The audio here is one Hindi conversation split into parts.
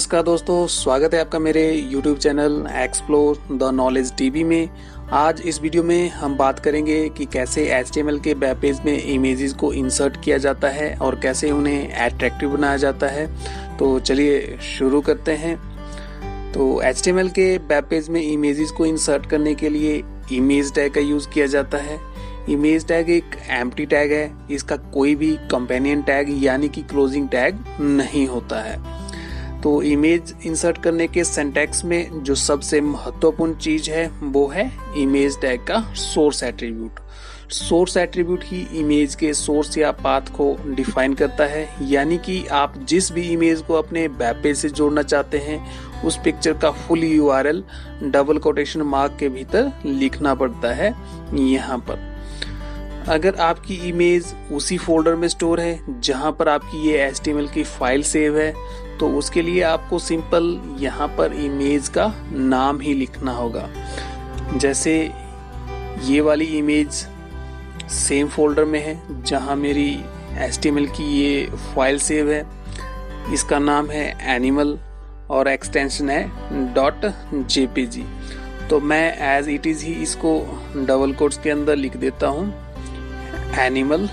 नमस्कार दोस्तों, स्वागत है आपका मेरे YouTube channel explore the knowledge TV में। आज इस वीडियो में हम बात करेंगे कि कैसे HTML के वेब पेज में इमेजेस को इंसर्ट किया जाता है और कैसे उन्हें अट्रैक्टिव बनाया जाता है। तो चलिए शुरू करते हैं। तो HTML के वेब पेज में इमेजेस को इंसर्ट करने के लिए इमेज टैग का यूज़ किया जाता है। इमेज टैग एक एम्प्टी टैग है, इसका कोई भी कंपेनियन टैग यानी कि क्लोजिंग टैग नहीं होता है। तो इमेज इंसर्ट करने के सिंटैक्स में जो सबसे महत्वपूर्ण चीज है वो है इमेज टैग का सोर्स एट्रीब्यूट। सोर्स एट्रीब्यूट ही इमेज के सोर्स या पाथ को डिफाइन करता है, यानी कि आप जिस भी इमेज को अपने वेब पेज से जोड़ना चाहते हैं उस पिक्चर का full URL double quotation mark के भीतर लिखना पड़ता है। यहाँ पर अगर आपकी इमेज उसी फोल्डर में स्टोर है जहां पर आपकी ये HTML की फाइल सेव है, तो उसके लिए आपको सिंपल यहाँ पर इमेज का नाम ही लिखना होगा। जैसे ये वाली इमेज सेम फोल्डर में है जहां मेरी HTML की ये फाइल सेव है, इसका नाम है एनिमल और एक्सटेंशन है .jpg। तो मैं एज इट इज ही इसको डबल कोट्स के अंदर लिख देता हूँ animal.jpg।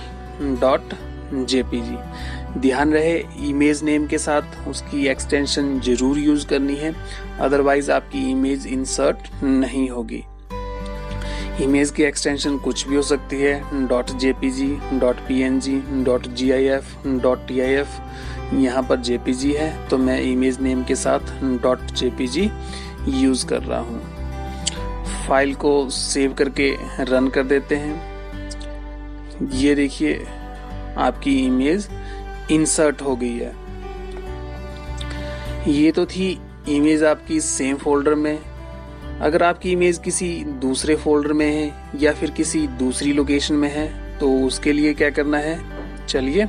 ध्यान रहे इमेज नेम के साथ उसकी एक्सटेंशन जरूर यूज करनी है, अदरवाइज आपकी इमेज इंसर्ट नहीं होगी। इमेज की एक्सटेंशन कुछ भी हो सकती है, .jpg, .png, .gif, .tif। यहाँ पर jpg है तो मैं इमेज नेम के साथ .jpg यूज कर रहा हूँ। फाइल को सेव करके रन कर देते हैं। ये देखिए आपकी इमेज इंसर्ट हो गई है। ये तो थी इमेज आपकी सेम फोल्डर में। अगर आपकी इमेज किसी दूसरे फोल्डर में है या फिर किसी दूसरी लोकेशन में है तो उसके लिए क्या करना है, चलिए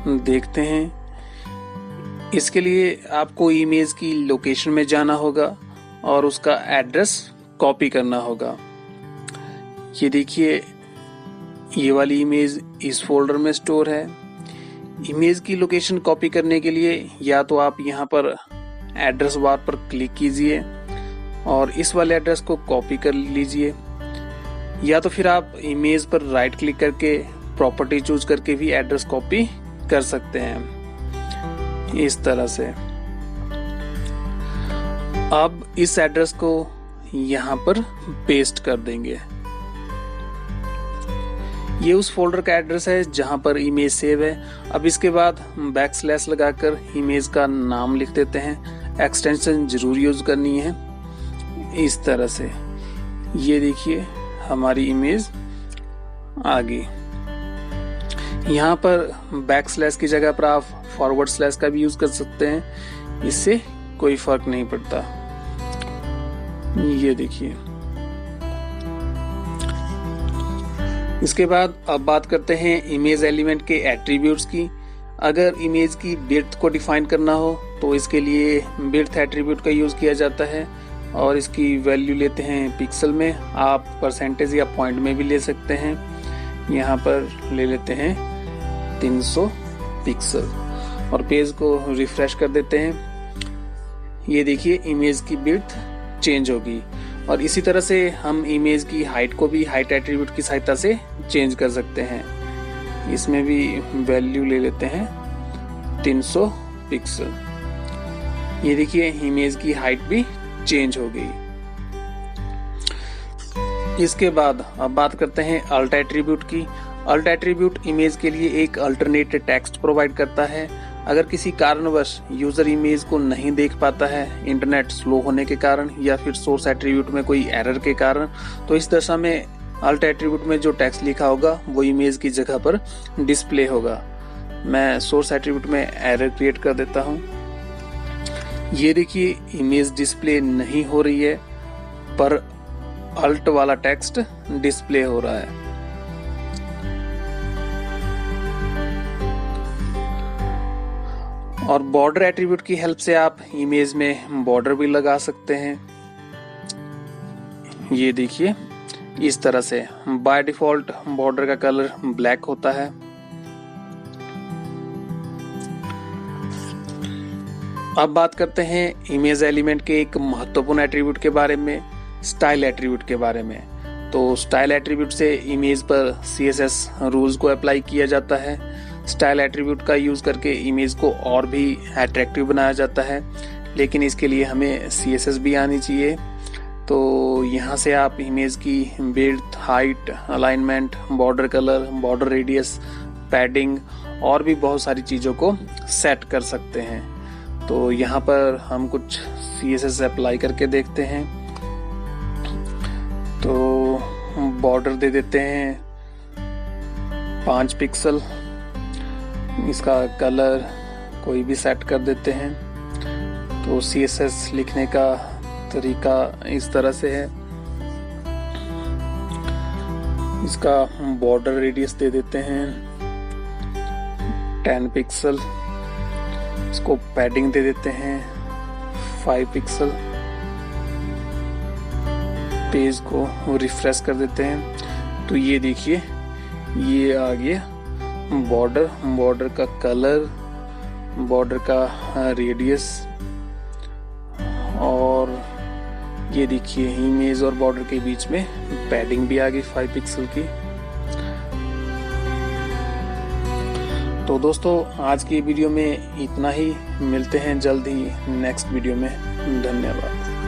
देखते हैं। इसके लिए आपको इमेज की लोकेशन में जाना होगा और उसका एड्रेस कॉपी करना होगा। ये देखिए ये वाली इमेज इस फोल्डर में स्टोर है। इमेज की लोकेशन कॉपी करने के लिए या तो आप यहाँ पर एड्रेस बार पर क्लिक कीजिए और इस वाले एड्रेस को कॉपी कर लीजिए, या तो फिर आप इमेज पर राइट क्लिक करके प्रॉपर्टी चूज करके भी एड्रेस कॉपी कर सकते हैं इस तरह से। अब इस एड्रेस को यहाँ पर पेस्ट कर देंगे। ये उस फोल्डर का एड्रेस है जहां पर इमेज सेव है। अब इसके बाद बैकस्लैश लगाकर इमेज का नाम लिख देते हैं। एक्सटेंशन जरूर यूज करनी है इस तरह से। ये देखिए हमारी इमेज आ गई। यहाँ पर बैकस्लैश की जगह पर आप फॉरवर्ड स्लैश का भी यूज कर सकते हैं, इससे कोई फर्क नहीं पड़ता। ये देखिए। इसके बाद अब बात करते हैं इमेज एलिमेंट के एट्रीब्यूट्स की। अगर इमेज की विड्थ को डिफाइन करना हो तो इसके लिए विड्थ एट्रीब्यूट का यूज किया जाता है और इसकी वैल्यू लेते हैं पिक्सल में। आप परसेंटेज या पॉइंट में भी ले सकते हैं। यहाँ पर ले लेते हैं 300 पिक्सल और पेज को रिफ्रेश कर देते हैं। ये देखिए इमेज की विड्थ चेंज होगी। और इसी तरह से हम इमेज की हाइट को भी हाइट एट्रीब्यूट की सहायता से चेंज कर सकते हैं। इसमें भी वैल्यू ले लेते हैं 300 पिक्सल। ये देखिए इमेज की हाइट भी चेंज हो गई। इसके बाद अब बात करते हैं अल्ट एट्रीब्यूट की। अल्ट एट्रीब्यूट इमेज के लिए एक अल्टरनेट टेक्स्ट प्रोवाइड करता है। अगर किसी कारणवश यूजर इमेज को नहीं देख पाता है, इंटरनेट स्लो होने के कारण या फिर सोर्स एट्रीब्यूट में कोई एरर के कारण, तो इस दशा में अल्ट एट्रीब्यूट में जो टेक्स्ट लिखा होगा वो इमेज की जगह पर डिस्प्ले होगा। मैं सोर्स एट्रीब्यूट में एरर क्रिएट कर देता हूँ। ये देखिए इमेज डिस्प्ले नहीं हो रही है पर अल्ट वाला टेक्स्ट डिस्प्ले हो रहा है। और बॉर्डर एट्रीब्यूट की हेल्प से आप इमेज में बॉर्डर भी लगा सकते हैं। ये देखिए इस तरह से बाय डिफॉल्ट बॉर्डर का कलर ब्लैक होता है। अब बात करते हैं इमेज एलिमेंट के एक महत्वपूर्ण एट्रीब्यूट के बारे में, स्टाइल एट्रीब्यूट के बारे में। तो स्टाइल एट्रीब्यूट से इमेज पर CSS रूल्स को अप्लाई किया जाता है। स्टाइल एट्रीब्यूट का यूज करके इमेज को और भी अट्रैक्टिव बनाया जाता है, लेकिन इसके लिए हमें CSS भी आनी चाहिए। तो यहाँ से आप इमेज की width, height, alignment, border colour, border radius, padding और भी बहुत सारी चीज़ों को सेट कर सकते हैं। तो यहाँ पर हम कुछ CSS अप्लाई करके देखते हैं। तो बॉर्डर दे देते हैं 5 पिक्सल, इसका कलर कोई भी सेट कर देते हैं। तो CSS लिखने का तरीका इस तरह से है। इसका बॉर्डर रेडियस दे देते हैं 10 पिक्सल, इसको पैडिंग दे देते हैं 5 पिक्सल, पेज को रिफ्रेश कर देते हैं। तो ये देखिए, ये आ गया बॉर्डर का कलर, बॉर्डर का रेडियस, और ये देखिए इमेज और बॉर्डर के बीच में पैडिंग भी आ गई 5 पिक्सल की। तो दोस्तों, आज की वीडियो में इतना ही। मिलते हैं जल्द ही नेक्स्ट वीडियो में। धन्यवाद।